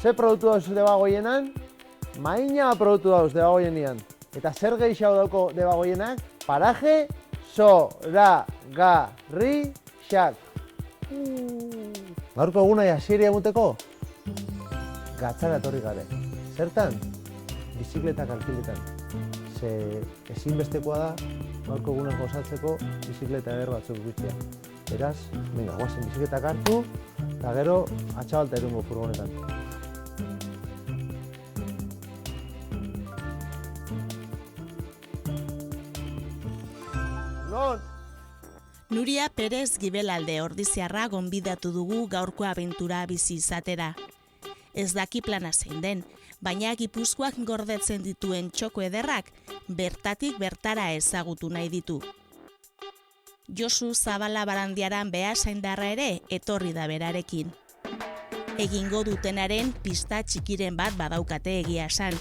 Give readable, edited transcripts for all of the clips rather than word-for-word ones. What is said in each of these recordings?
ze produktu dauz debagoienan? Maina produktu dauz debagoienean. Eta zer gehiago dauko debagoienak? Paraje zoragarrixak. Gaurko eguna hasiera emoteko? Gatzara etorri gare. Zertan? Bizikletak alkiletan. Ze ezinbestekoa da, gaurko egunak gozatzeko bizikleta eder batzuk bitzea. Beraz, venga, guazen bizikletak hartu, eta gero atxabalta erungo furgonetan. Non? Nuria Perez Gibelalde Ordiziarra gonbidatu dugu gaurko abentura bizi izatera. Ez daki plana zein den, baina Gipuzkoak gordetzen dituen txoko ederrak bertatik bertara ezagutu nahi ditu. Josu Zabala Barandiaran behasaindarra ere etorri da berarekin. Egingo dutenaren pista txikiren bat badaukate egia esan,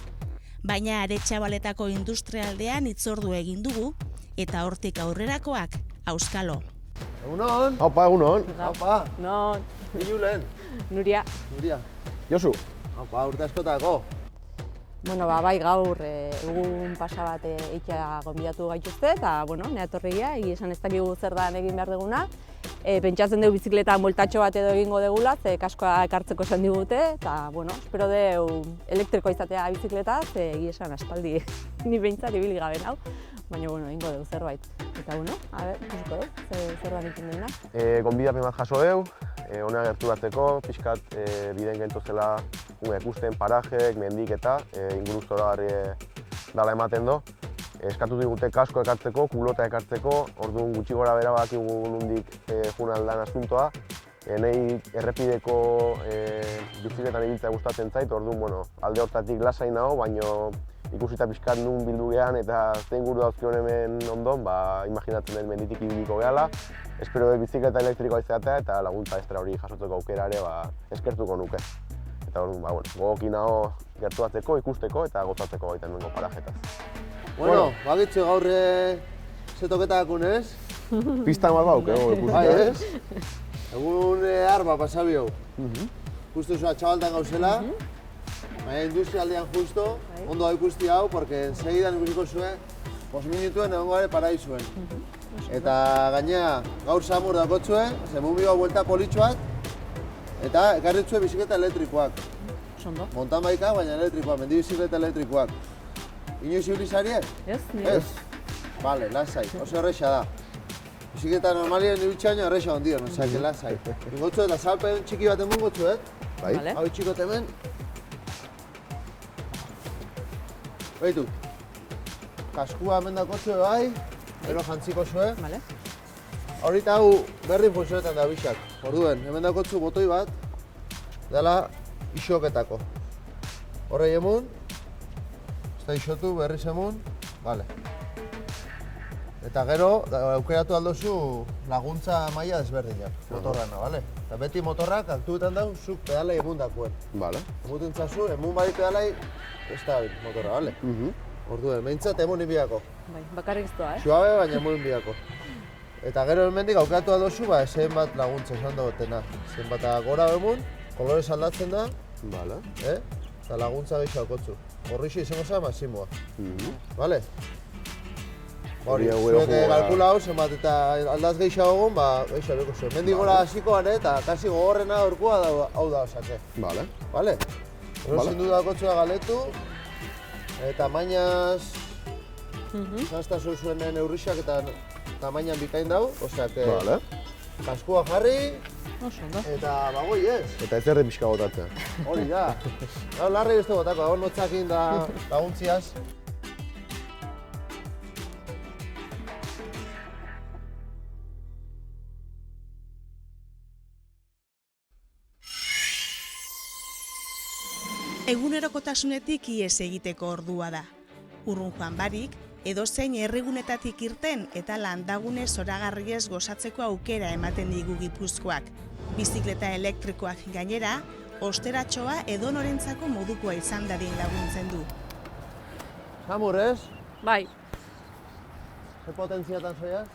baina Aretxabaletako industrialdean hitzordu egin dugu eta hortik aurrerakoak auskalo. Egunon? Haupa, egunon. Haupa. Non, Iulen. Nuria. Nuria. Josu. Haupa, urte askotako. Bueno, bai gaur egun pasa bat eitea gonbidatu gaituzte eta nea etorria, esan ez dakigu zer da egin behar duguna. Pentsatzen dugu bizikleta moltatxo bat edo egingo degula, ze kaskoa ekartzeko esan digute, eta espero dugu elektrikoa izatea bizikleta, ze esan aspaldi ni behintzat ibili gabe nau, baina egingo dugu zerbait. Eta a ber, ikusiko dugu, zer da nintzen duguna. Gonbidapen bat jaso dugu, hona gertu bateko, pixkat biden gentozela ikusten parajek, mendik eta inguru zoragarri dala ematen do. Eskatu digute kasko ekartzeko, kulota ekartzeko, orduan gutxi gora bera badakigu nondik joan aldan asuntoa. Nahi errepideko bizikletan ibiltzea gustatzen zait, orduan alde hortatik lasai nago, baina ikusita pixkat nun bildu gehan eta zein guru dauzkion hemen ondon, imaginatzen den menditik ibiliko gehala. Espero bizikleta elektrikoa izatea eta laguntza estra hori jasotzeko aukera ere eskertuko nuke. Eta gogoki nago gertuatzeko, ikusteko eta gozatzeko baita nengo parajetaz. Bueno, bagitzu gaur zetoketakun ez? Pista mal bauk, ikusten. Bai, ez? Egun arba pasabio. Justo zua txabaltan gauzela, baina industrialdean justo, ondo da ikusti hau, porque ensegidan ikusiko zuen, 5 minutuen egongo gare paraizuen. Eta gainea gaur samur dakotzuen, zemumioa buelta politxoak, eta ekarritzue bizikleta elektrikoak. Sondo. Montanbaika, baina elektrikoak, mendi bizikleta elektrikoak. Inoiz ibilizari ez? Ez, Ez? Bale, lasai, oso erresa da. Bizikleta normalien ibiltxaino erresa ondion, osea, lasai. Ingotzu eta salpen txiki bat emun gotzu, Bai? Vale. Hau txikot hemen. Baitu. Kaskua hemen dakotzu bai, gero jantziko zue. Vale. Horita hau berdin funtzionetan da bixak. Orduen, hemen dakotzu botoi bat, dela isoketako. Horrei emun, ez da isotu berriz emun, bale. Eta gero, aukeratu aldozu laguntza maila desberdinak, motorrana, bale? Eta beti motorrak aktuetan dau, zuk pedalai emun dakuen. Bale. Emuten zazu, emun bari pedalai, ez da motorra, bale? Orduen, behintzat emun inbiako. Bai, bakarrik ez doa, Suabe, baina emun inbiako. Eta gero hemendik aukeratu aldozu, zenbat laguntza esan dugotena. Zenbat gora emun, kolorez aldatzen da, Bale. eta laguntza gehiago kotzu. Horrixi izango za masimoa, bale? Hori, zuek kalkula hau, zenbat eta aldaz gehiago egon, gehiago beko zuen. Mendik gora hasiko gane eta kasi gogorrena aurkua hau da osake. Bale. Bale? Gero zindu dakotzua galetu, eta mainaz zaztasun zuen neurrixak eta tamainan bikain dau, oseak kaskua jarri, eta bagoi ez. Eta ez erre pixka botatzen. Hori da. Gau, larri beste botako, hor notzakin da laguntziaz. Egunerokotasunetik ihes egiteko ordua da. Urrun joan barik, edozein herrigunetatik irten eta landagune zoragarriez gozatzeko aukera ematen digu Gipuzkoak. Bizikleta elektrikoak gainera, osteratxoa edonorentzako modukoa izan dadin laguntzen du. Samur ez? Bai, Ze potentziatan zoiaz?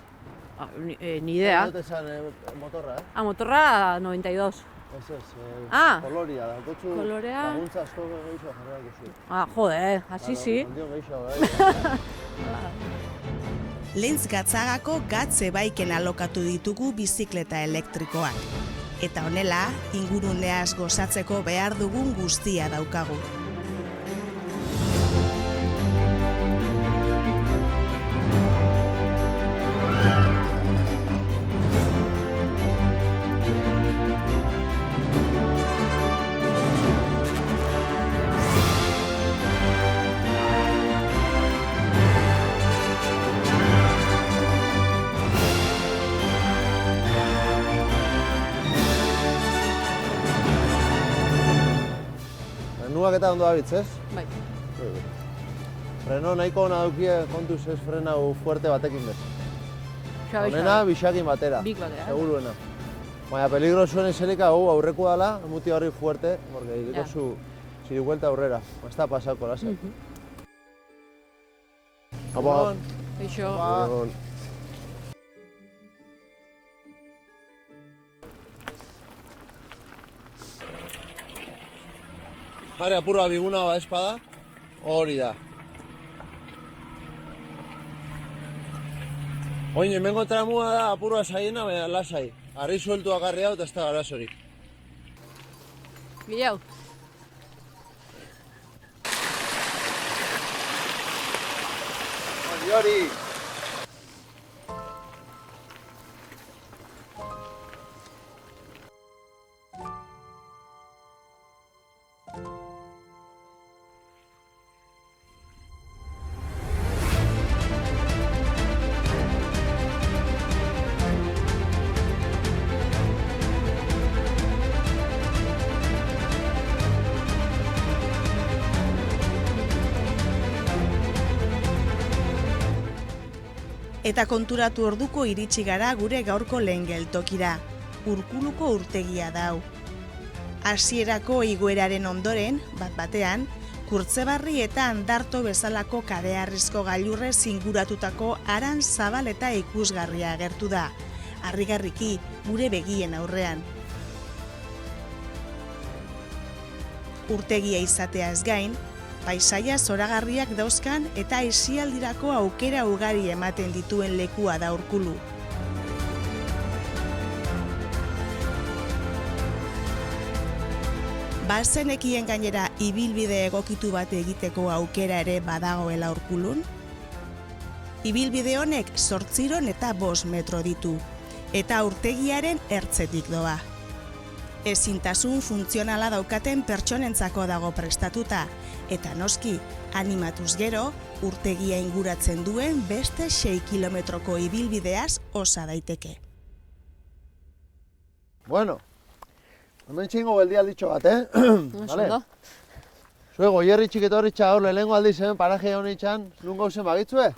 ni idea. Dut esan motorra, Motorra 92. koloria da. Kolorea. Laguntza asko gehiago jarriak duzu. Jode, hasi. Handion gehiago, Lentz Gatzagako gatze baiken alokatu ditugu bizikleta elektrikoak. Eta honela, inguruneaz gozatzeko behar dugun guztia daukagu. Menuak eta ondo dabitz, ez? Bai. Freno nahiko ona daukie kontuz ez frenau fuerte batekin bez. Honena bixakin batera. Bik batera. Seguruena. Baina peligrosuen eselika aurreku dala, muti horri fuerte, porque egiko zu ziribuelta aurrera. Ez da pasako, lasai. Apa. Eixo. Jare apurra biguna ba espada, hori da. Oin, hemengo tramua da apurra saiena, baina lasai. Arri sueltuak arri hau eta ez da arazorik. Bilau. Hori! Eta konturatu orduko iritsi gara gure gaurko lehen geltokira. Urkuluko urtegia dau. Hasierako igoeraren ondoren, bat-batean, Kurtzebarri eta Andarto bezalako kareharrizko gailurrez inguratutako aran zabal eta ikusgarria agertu da. Harrigarriki gure begien aurrean. Urtegia izatea ez gain, paisaia zoragarriak dauzkan eta aisialdirako aukera ugari ematen dituen lekua da Urkulu. Bazenekien gainera ibilbide egokitu bat egiteko aukera ere badagoela Urkulun? Ibilbide honek 8 eta 5 metro ditu, eta urtegiaren ertzetik doa. Ezintasun funtzionala daukaten pertsonentzako dago prestatuta, eta noski, animatuz gero, urtegia inguratzen duen beste 6 kilometroko ibilbideaz osa daiteke. Bueno, hemen txingo beldi alditxo bat, Vale? Ondo. Zue goierri txiketorritxa hor lehenengo aldiz hemen paraje honitxan, nun gauzen bagitzue?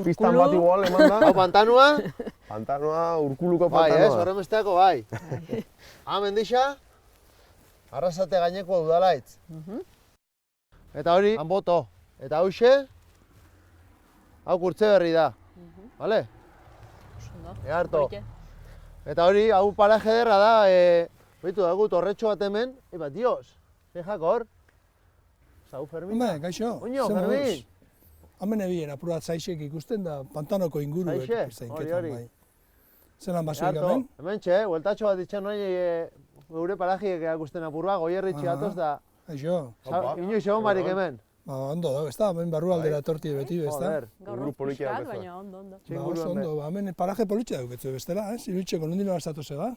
Pistan bat igual eman da. Hau pantanua? Pantanua, Urkuluko Bai, pantanua. ez, horren besteako bai. Mendixa, arrasate gaineko udalaitz. Eta hori, Anboto. Eta hauxe, hau Kurtzeberri da. Vale? Egarto. Eta hori, hau paraje derra da, behitu dago torretxo bat hemen, dios, fijako hor. Zau, Fermin. Hombre, gaixo. Oño, Fermin. Hemen ebien apurat zaixek ikusten da pantanoko inguruek. Zaixe, hori. Zelan basoik hemen? Hemen txe, hueltatxo bat itxan hori geure parajiek erakusten apurba, goierri txiatoz da. Gaixo. Inoiz egon barik hemen. Ondo da, ez da, hemen barru aldera torti beti, ez da? Joder. Gaur pixkat, baina ondo. Oso ondo, hemen paraje politxe dauketzu bestela, ez? Iruitxeko nondino gastatu zega?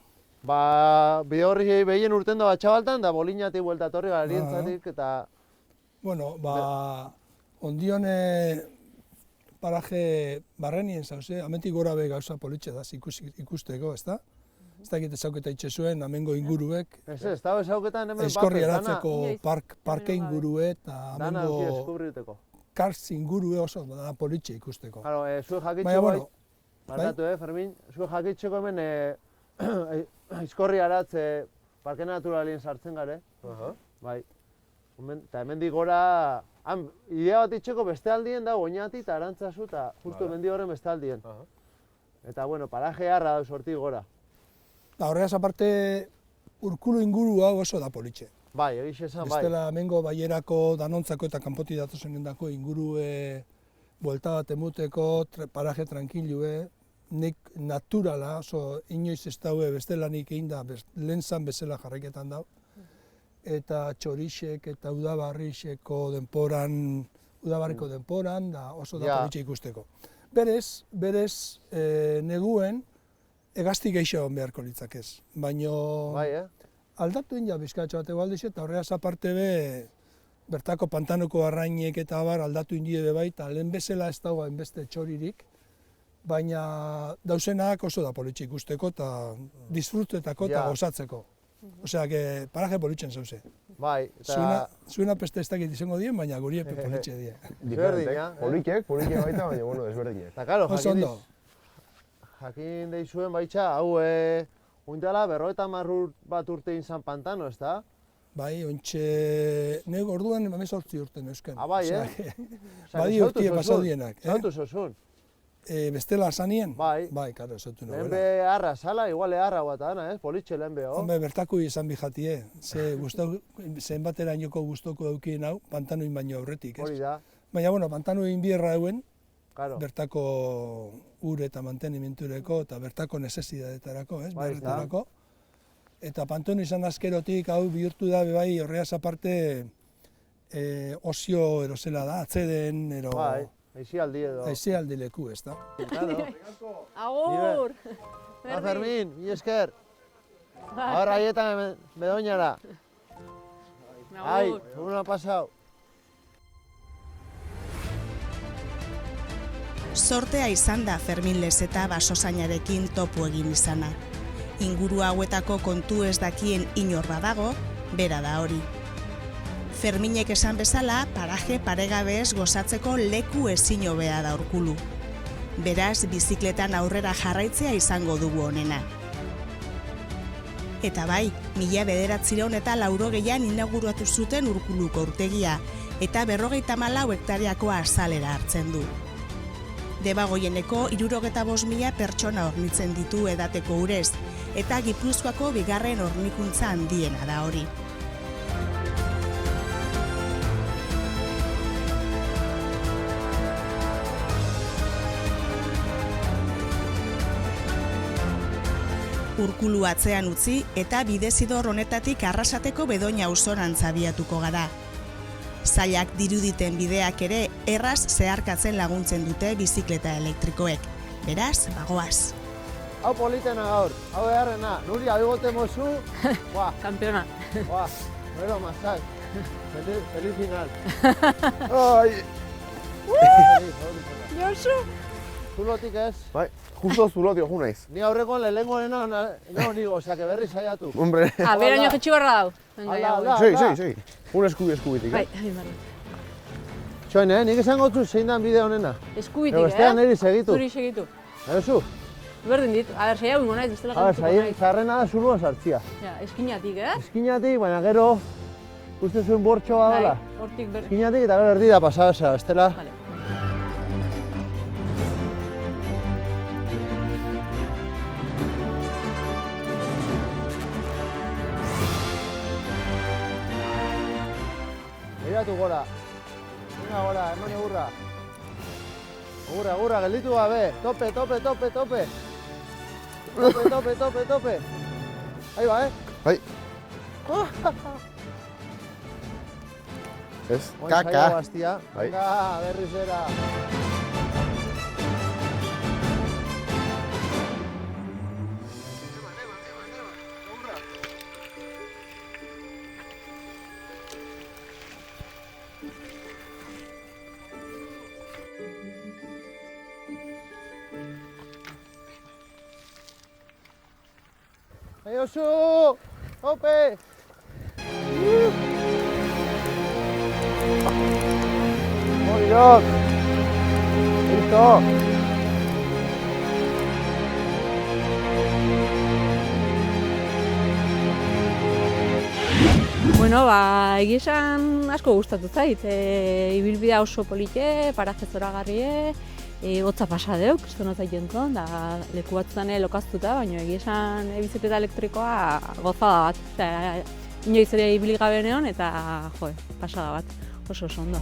Bide horri behien urten da batxabaltan, da bolinatik bueltatorri garientzatik, eta... Bueno, ondione paraje barrenien zauze, amentik gora be gauza politxe da, ikusteko, ez da? Ez da egite zauketa itxezuen, amengo inguruek. Ez, da bezauketan hemen eskorri eratzeko parke ingurue eta dana duki amengo eskubriteko. kartz ingurue oso da politxe ikusteko. Claro, zue Baina, jakitxeko, bueno, barkatu, Fermin, zue jakitxeko hemen eskorri aratz parke naturalien sartzen gare. Bai. Eta hemendik gora, idea bat itxeko beste aldien da, oinati eta arantzazu eta justu hemendik horren beste aldien. Eta, bueno, paraje harra da sorti gora. Da, horregaz aparte, Urkulu inguru hau oso da politxe. Bai, egixe esan, bai. Bestela hemengo Baierako, Danontzako eta kanpotik datozen gendako inguru buelta bat emuteko, paraje tranquilue, nik naturala, oso inoiz ez daue bestelanik egin da, lehen zan bezala jarraiketan dau. Eta txorixek eta udabarrixeko denporan, udabarriko denporan, da oso da politxe ikusteko. Berez, neguen, egazti gehiago beharko litzakez. Baino aldatu ja bizkatxo bat egualdiz eta horregaz aparte bertako pantanoko arrainek eta abar aldatu indie bai, eta lehen bezala ez dago hainbeste txoririk, baina dauzenak oso da politxe ikusteko eta disfrutetako eta gozatzeko. Osea, paraje politxen zauze. Bai, eta... Zuena peste ez dakit izango dien, baina guri epe politxe die. Diferentek, politxek baita, baina bueno, desberdinek. Eta karo, jakin deizuen baitxa, hau oindala 50 bat urte izan pantano, ez da? Bai, ontxe... Nego orduan 18 urte neuzken. Ah, bai, Badi urtie pasaudienak. Zautu zozun? Bestela zanien? Bai. Bai, karo, zautu nobela. Lehenbe harra zala, iguale harra bat ana, politxe lehenbe, ho? Hombre, bertako izan bijatie. Zenbatera inoko guztoko eukien hau, pantanoin baino aurretik, ez? Hori da. Baina, bueno, pantanoin bierra euen, Claro. Bertako ur eta mantenimentureko eta bertako nesesidadetarako, ez, beharretarako. Eta pantano izan azkerotik hau bihurtu da bai horreaz aparte osio erosela da, atzeden, ero... Bai, aizialdi edo. Aizialdi leku, ez da. Agur! Fermin, mi esker. Ahora haietan bedoinara. Ai, una pasau. Sortea izan da Fermin Lezeta basozainarekin topu egin izana. Inguru hauetako kontu ez dakien inor badago, bera da hori. Ferminek esan bezala, paraje paregabez gozatzeko leku ezin hobea da Urkulu. Beraz, bizikletan aurrera jarraitzea izango dugu honena. Eta bai, 1980an inauguratu zuten Urkuluko urtegia, eta 54 hektariako azalera hartzen du. Debagoieneko 65.000 pertsona hornitzen ditu edateko urez, eta Gipuzkoako bigarren hornikuntza handiena da hori. Urkulu atzean utzi eta bidezidor honetatik Arrasateko Bedoina auzorantz abiatuko gara. Zailak diruditen bideak ere erraz zeharkatzen laguntzen dute bizikleta elektrikoek. Beraz, bagoaz. Hau politena gaur, hau eharrena, Nuria, bigote mozu. Kampeona. Bueno, mazak. Feliz final. Ai! Josu! Zulotik ez? Bai, justo zulotio ju naiz. Ni aurrekoan lehengoena nago nigo, osea, que berri saiatu. Hombre. Beraino jetxi barra dau. Segi. Un eskubitik, Bai, Txoin, nik esango zu zein dan bide honena. eskubitik, Bestean niri segitu. Zuri segitu. Erosu? Berdin dit, saia bingo naiz, bestela kantuko naiz. Zarrena da zuluan sartzia. Eskinatik, Eskinatik, baina gero, uste zuen bortxo badala. Hortik ber... Eskinatik eta gero erdi da pasabeza, bestela. Vale. Begiratu gora. Venga gora, eman egurra. Egurra, gelditu gabe. Tope. Tope. Ahí va, Bai. Ez, kaka. Bai. Venga, berriz era. Josu! Tope! Morirok! Listo! Bueno, egia esan asko gustatu zait. Ibilbidea oso polite, paraje zoragarrie, hotza pasa deuk, zuen hotza jentzon, da leku batzutan lokaztuta, baina egia esan bizikleta elektrikoa gozada bat. Osea, inoiz ere ibili gabe neon eta pasada bat, oso ondo.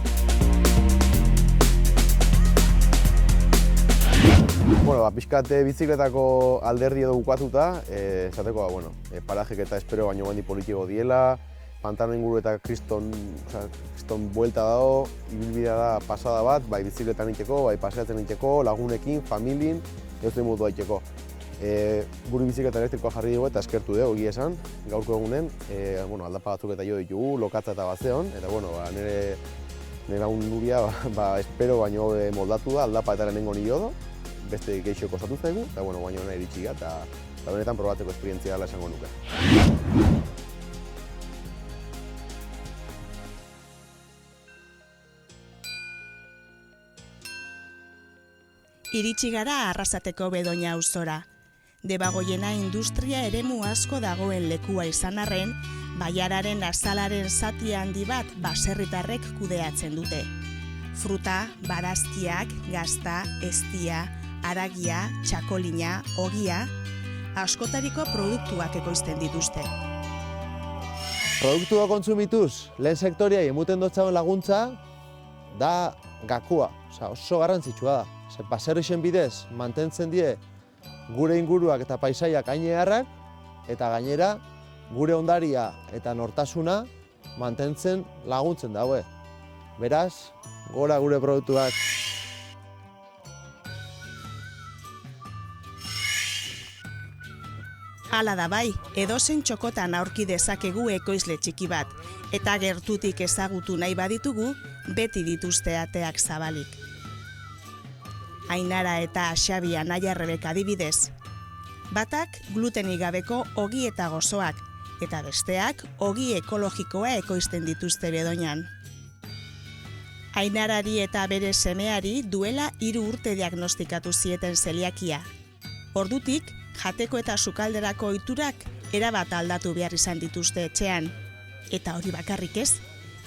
Bueno, pixkat bizikletako alderdi edo bukatuta, esateko, parajek eta espero baino gandi politiko diela, pantano inguru eta kriston buelta dago, ibilbidea da pasada bat, bai bizikletan itxeko, bai paseatzen itxeko, lagunekin, familin, ez duen modu itxeko. Guri bizikleta elektrikoa jarri dugu eta eskertu dugu, egia esan, gaurko egunen, aldapa batzuk eta jo ditugu, lokatza eta bazeon, eta nire lagun Nuria, espero baino moldatu da, aldapa eta lehenengo niodo, beste geixo kostatu zaigu, eta baino hona iritsi gara, eta benetan probatzeko esperientzia dela esango nuke. Iritsi gara Arrasateko Bedoña auzora. Debagoiena industria eremu asko dagoen lekua izan arren, Baiararen azalaren zati handi bat baserritarrek kudeatzen dute. Fruta, barazkiak, gazta, eztia, haragia, txakolina, ogia, askotariko produktuak ekoizten dituzte. Produktua kontsumituz, lehen sektoriai emuten dotzauen laguntza, da gakua, oso garrantzitsua da. Baserrixen bidez mantentzen die gure inguruak eta paisaiak ainearrak, eta gainera gure ondaria eta nortasuna mantentzen laguntzen daue. Beraz, gora gure produktuak. Hala da bai, edozein txokotan aurki dezakegu ekoizle txiki bat, eta gertutik ezagutu nahi baditugu, beti dituzte ateak zabalik. Ainara eta Xabi anaia Rebeka adibidez. Batak glutenik gabeko ogi eta gozoak, eta besteak ogi ekologikoa ekoizten dituzte Bedoñan. Ainarari eta bere semeari duela 3 urte diagnostikatu zieten zeliakia. Ordutik, jateko eta sukalderako ohiturak erabat aldatu behar izan dituzte etxean. Eta hori bakarrik ez,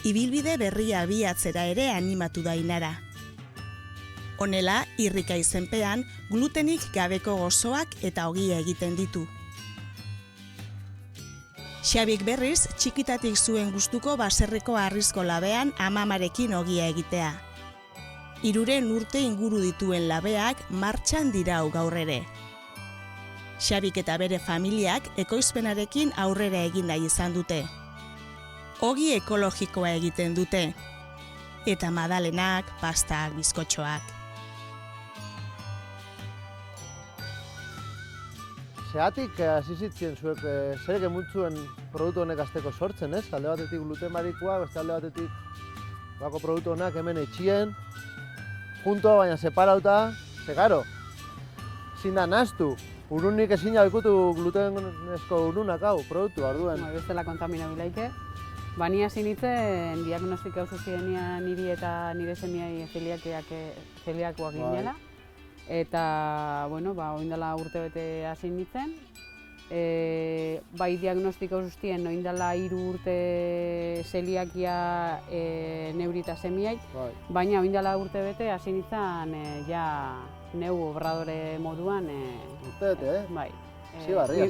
ibilbide berria abiatzera ere animatu da Ainara. Honela, irrika izenpean, glutenik gabeko gozoak eta ogia egiten ditu. Xabik berriz, txikitatik zuen gustuko baserriko harrizko labean amamarekin ogia egitea. 3 urte inguru dituen labeak martxan dirau gaur ere. Xabik eta bere familiak ekoizpenarekin aurrera egin nahi izan dute. Ogi ekologikoa egiten dute. Eta madalenak, pastak, bizkotxoak. Zeratik hasi zitzien zuek, zerek emuntzuen produktu honek azteko sortzen, ez? Alde batetik gluten barikoa, beste alde batetik bako produktu honak hemen etxien, junto, baina separauta, garo, ezin da nahaztu. Urunik ezin jaikutu glutenezko urunak hau, produktu arduen. Bestela kontaminabilaike. Bani hasi nintzen, diagnostika oso zirenean niri eta nire semiai zeliakoak ginela. Eta, oindala urte bete hasi nintzen. Bai diagnostika osustien, oindala 3 urte zeliakia neuri eta semiai, baina oindala urte bete hasi nintzen neu obradore moduan. Urte bete, Bai. Zibarri.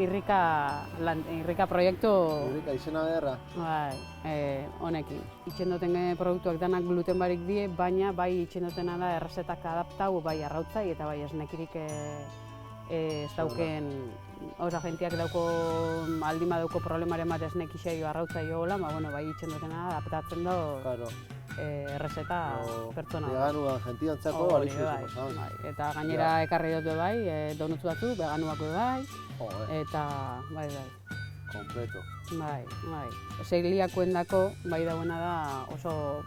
Irrika proiektu... Irrika izena beharra. Bai, honekin. Itxendoten produktuak danak gluten barik die, baina bai itxendotena da errezetak adaptau, bai arrautzai eta bai esnekirik ez dauken... Osa jentiak aldima dauko problemaren bat esnek isai arrautzai hola, bai itxendotena adaptatzen da errezeta pertsona. Veganuan jentiantzako balizko pasaban. Eta gainera ekarri dut bai, donutzu batzu, veganuak bai, eta bai. Kompleto. Bai. Zeliakoendako bai dauena da oso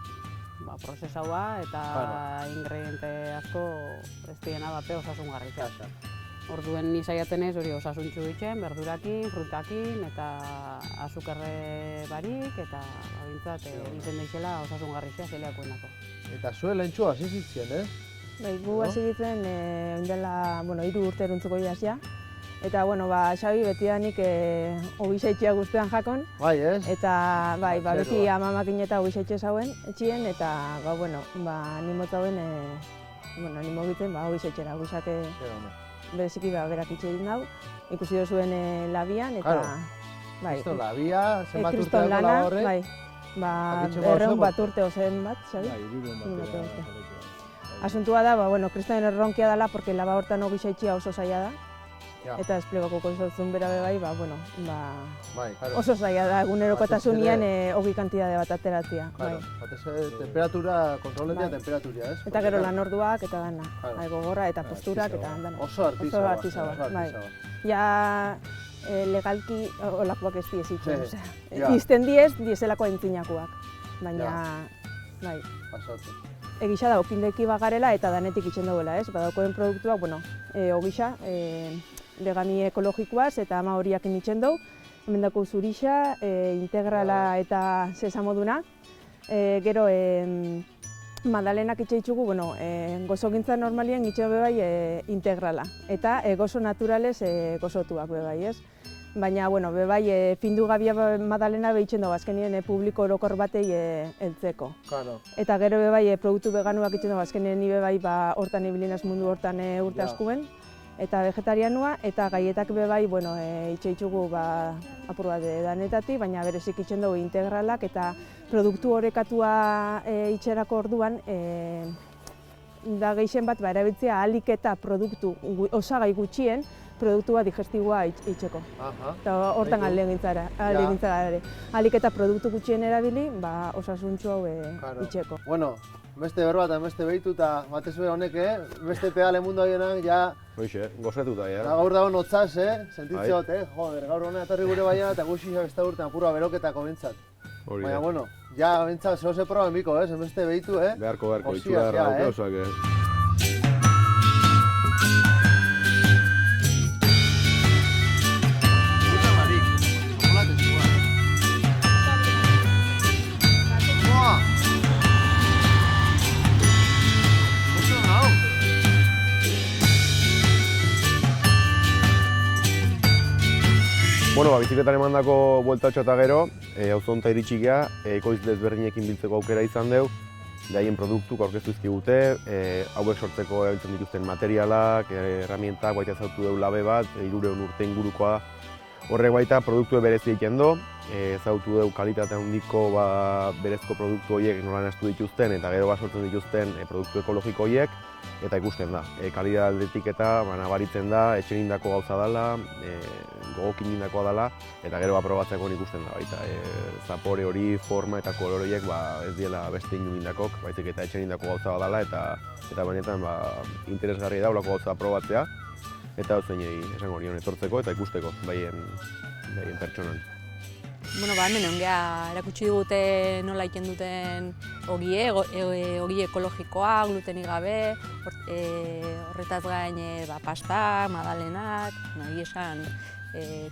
prozesaua eta ingrediente asko ez diena bape osasungarria. Orduen ni saiatzen ez hori osasuntsu ditzen, berdurakin, frutakin eta azukarre barik eta bintzat nintzen daizela osasungarria zeliakoendako. Eta zuen lehentxu hasi zitzien, ez? Bai, gu hasi ditzen oindela 3 urte eruntzuko jasia. Eta, Xabi betidanik obisaitxea guztuan jakon. Bai, ez? Eta, beti amamakin eta obisaitxe zauen etxien, eta, ni motzauen bueno, ni mugitzen, ba, hori etxera, hoxak Zer ona. bereziki berak itxe egin dau, ikusi duzuen labian, eta, Claro. bai, Kriston labia, zenbat urte kriston dago lana, horrek? bai, ba, Jakitxo bat oso, 200 bat urte ozen bat, Xabi? Bai, hirurehun bat Hirurehun bat urte. urte. Asuntua da, ba, bueno, kriston erronkia dela, porque laba hortan hori itxea oso zaila da, Ja. eta esplegoko konsortzun bera be bai, ba, bueno, ba, Bai, claro. oso zaila da, egunerokotasunean Batez hogi kantidade bat ateratzea, Claro, bai. batez ere temperatura, kontroletia Bai. temperaturia, ez? Eta gero lan orduak eta dana, Claro. bai, gogorra eta posturak eta dana. Oso artisaua. Oso artisaua, bai. Ja legalki olakoak ez diez itxen, Ja. osea. Izten dieselako aintzinakoak, baina, bai, Pasatzen. egisa da, okindeki bagarela eta danetik itxen duela, ez? Badaukoen produktuak, bueno, ogisa, vegani ekologikoaz eta ama horiak itxen dugu, hemen dako zurixa, integrala eta sesamoduna, gero, madalenak itxe ditugu, bueno, gozogintza normalien itxe be bai integrala, eta gozo naturales gozotuak be bai, ez? Baina, bueno, be bai, findu gabia madalena behitzen dugu, azkenien publiko orokor batei heltzeko. Claro. Eta gero be bai, produktu veganuak itxen dugu, azkenien ni be bai, ba, hortan ibilinaz mundu hortan urte Ja. askuen, eta vegetarianua, eta gaietak be bai, bueno, itxe ditugu, ba, apur bat danetatik, baina berezik itxen dugu integralak, eta produktu orekatua itxerako orduan, da gehien bat, ba, erabiltzea ahalik eta produktu osagai gutxien, produktua digestiboa itxeko. Aha. Eta hortan Baitu. aldegintzara ere. Ahalik eta produktu gutxien erabili, ba, osasuntxu hau Claro. itxeko. Bueno, beste berba eta beste behitu eta batez be honek, beste pedale mundu haienak, ja, Hoxe, gozetuta, eta ja. gaur dago notzaz, Sentitze Bai. hot, joder, gaur hona etorri gure baina eta guztiak ez da urtean pura beroketako bintzat. Hori Baina, da. bueno, ja, bintzat, zehose proba emiko, beste behitu, Beharko, Osiak, itxura ja, errauke, osak, Puta marik, chocolate zua. Buah! Oso nau. Bueno, ba, bizikletan emandako bueltatxo eta gero, auzonta iritsi gea, ekoiz desberdinekin biltzeko aukera izan deu, haien produktuk aurkeztu izkigute, hauek sortzeko erabiltzen dituzten materialak, herramientak, baita ezautu deu labe bat, 300 urte ingurukoa. Horrek baita produktu berezi egiten do, ezautu deu kalitate handiko berezko produktu horiek nola nahastu dituzten eta gero sortzen dituzten produktu ekologiko horiek, eta ikusten da. Kalidade aldetik eta nabaritzen da, etxen indako gauza dela, gogokin indakoa dela, eta gero aprobatzeko ikusten da baita. Zapore hori, forma eta kolor horiek ez diela beste inu indakok, baizik eta etxen indako gauza dela, eta benetan interesgarria da olako gauza aprobatzea, eta zein esango nion etortzeko eta ikusteko baien pertsonan. Bueno, ba, hemen ongea erakutsi digute nola egiten duten ogie ekologikoa, glutenik gabe, horretaz gain pasta, madalenak, egia esan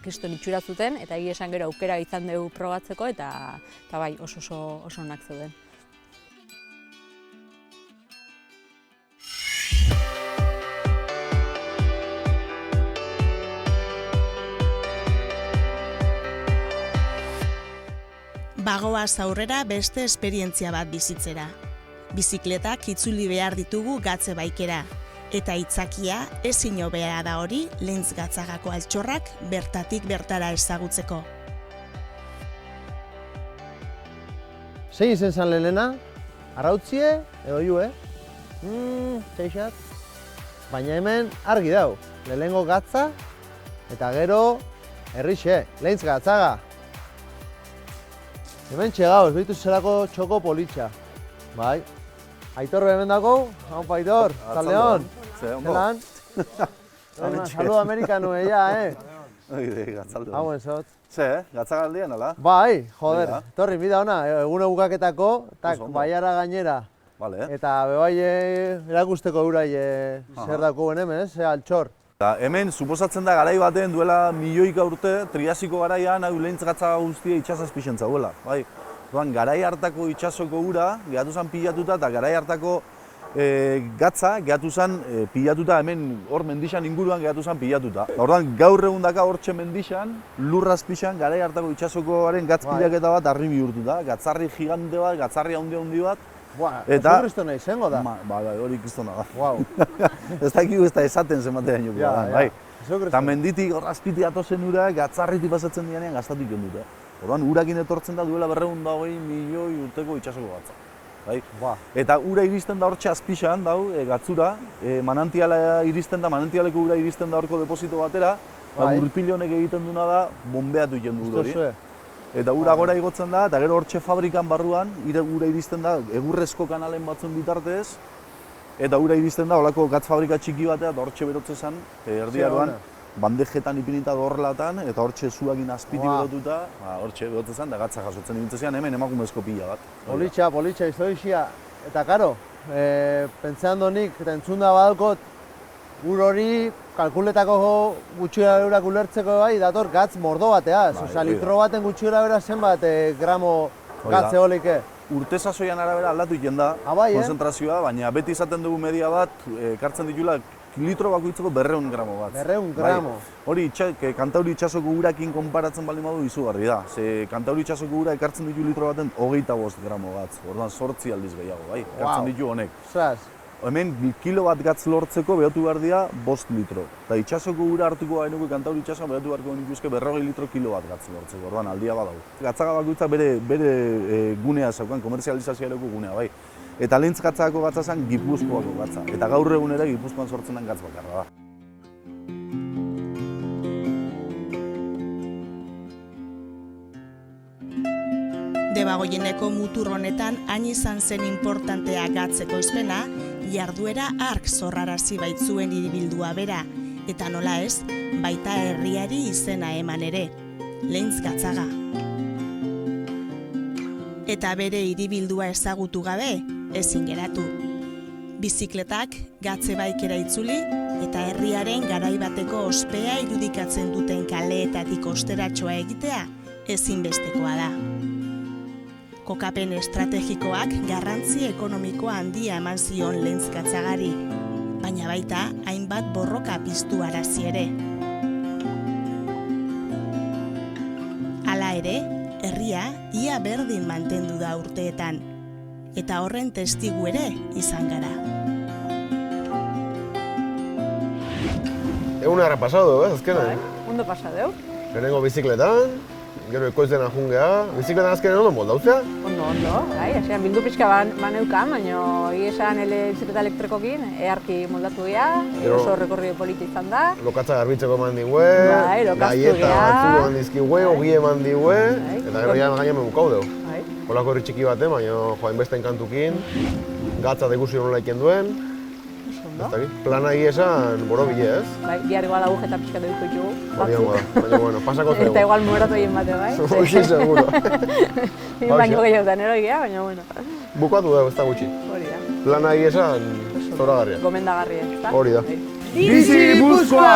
kriston itxura zuten, eta egia esan gero aukera izan dugu probatzeko, eta bai, oso onak zeuden. Bagoaz aurrera beste esperientzia bat bizitzera. Bizikletak itzuli behar ditugu gatze baikera, eta itzakia ezin hobea da hori Lehintz Gatzagako altxorrak bertatik bertara ezagutzeko. Zein izen zan lehenena? Arrautzie edo jue? Txeixat? Baina hemen argi dau, lehenengo gatza eta gero herrixe, Lehintz Gatzaga. Hemen txegauz, behitu zelako txoko politxa. Bai. Aitor hemen dago, haupa Aitor, taldeon. Zelan? Saludo amerikanu ella, Gatzaldu. Hauen zot. Ze, Gatzagaldian, ala? Bai, joder, Oida. torri, mida ona, egune bukaketako, tak, Oso ondo. baiara gainera. Vale, Eta bebai erakusteko eurai zer dakoen hemen, altxor. Eta hemen, suposatzen da garai baten duela milioika urte, triasiko garaian, hau Lehintz Gatzaga guztia itxasazpixen zauela. Bai, garai hartako itxasoko ura, gehatu zen pilatuta, eta garai hartako gatza gehatu zen pilatuta hemen hor mendixan inguruan gehatu zen pilatuta. Orduan gaur egun daka hortxe mendixan, lurrazpixan, garai hartako itxasokoaren gatz pilaketa bat harri bihurtuta. Gatzarri gigante bat, gatzarri handi bat, Buah, Eta- Jesukristona izango da. Bai, hori kristona da. Wow. Ez dakigu ez da esaten zenbateraino Ja, da, ja. bai. Jesukristona. Eta menditik hor azpiti atozen urak, atzarritik pasatzen dianean gaztatik jondute. Orduan urakin etortzen da duela 220 milioi urteko itsasoko gatza. Bai? Ba. Eta ura iristen da hortxe azpixan, gatzura, manantiala iristen da, manantialeko ura iristen da horko deposito batera, Bai. gurpil honek egiten duna da, bombeatu egiten du hori. Zue. Eta ura gora igotzen da, eta gero hortxe fabrikan barruan, ura iristen da, egurrezko kanalen batzuen bitartez, eta ura iristen da, holako gatz fabrika txiki batea, eta hortxe berotze zen, erdiaroan, bandejetan ipinita dorrelatan, eta hortxe zuakin azpiti berotuta, hortxe berotze zen, da gatza jasotzen ibintzean, hemen emakumezko pila bat. Politxa, izoixia. Eta karo, pentseando nik, eta entzunda badalkot, ur hori kalkuletako gutxira berak ulertzeko bai, dator gatz mordo bateaz. Bai, Osea, hori da. litro baten gutxira bera zenbat gramo Hori da. gatz eolike. Urte sasoian arabera aldatu egiten da, Bai, konzentrazioa, baina beti izaten dugu media bat, ekartzen ditula litro bakoitzeko 200 gramo bat. 200 gramo. Hori, Kantauri itsasoko urakin konparatzen baldin badu izugarri da. Ze Kantauri itsasoko ura ekartzen ditu litro baten 25 gramo gatz. Orduan 8 aldiz gehiago, bai, ekartzen ditu honek. Ostras, Hemen kilo bat gatz lortzeko behatu behar dira 5 litro. Eta itsasoko ura hartuko gainuko Kantauri itsasoan behatu beharko genituzke 40 litro kilo bat gatz lortzeko. Orduan aldia badau. Gatzaga bakoitza bere gunea zeukan, komerzializazioareko gunea, bai. Eta lehentz gatzako gatza zen Gipuzkoako gatza. Eta gaur egun ere Gipuzkoan sortzen den gatz bakarra da. Debagoieneko mutur honetan hain izan zen inportantea gatzeko izpena, jarduera ark zorrarazi baitzuen hiribildua bera, eta nola ez, baita herriari izena eman ere, Leintz Gatzaga. Eta bere hiribildua ezagutu gabe, ezin geratu. Bizikletak gatze baikera itzuli, eta herriaren garai bateko ospea irudikatzen duten kaleetatik osteratxoa egitea ezinbestekoa da. Kokapen estrategikoak garrantzi ekonomikoa handia eman zion Leintz Gatzagari, baina baita hainbat borroka piztu arazi ere. Hala ere, herria ia berdin mantendu da urteetan, eta horren testigu ere izan gara. Eguna errepasado, azkenan. Ondo pasa deu? Lehenengo bizikletan, gero ekoizten jungea. Bizikletan azkenan ondo moldauzea? Ondo, bai, hasieran bildu pixka baneukan, baina esan bizikleta elektrikokin, eharki moldatu gea, oso rekorrido polita izan da. Lokatza garbitzeko eman digue, Bai, lokaztu gaieta gea. batzu eman dizkigue, ogi eman digue, Bai. eta gero ja gaina memukau deu. Bai. Holako herri txiki baten, baina hainbesten kantukin, gatza da ikusi nola iken duen. Ez dakit, plana esan borobile, ez? Bai, bihar igual agujeta pixka deuko ditugu. Hori hango da, baina bueno, pasako zego. Eta igual muratu egin bate, bai? Hoxe, seguro. Baino gehiagotan erogia, baina bueno. Bukatu dugu, ez da gutxi. Hori da. Plana esan zoragarria. Gomendagarria, ezta? Hori da. Bai. Bizi Gipuzkoa!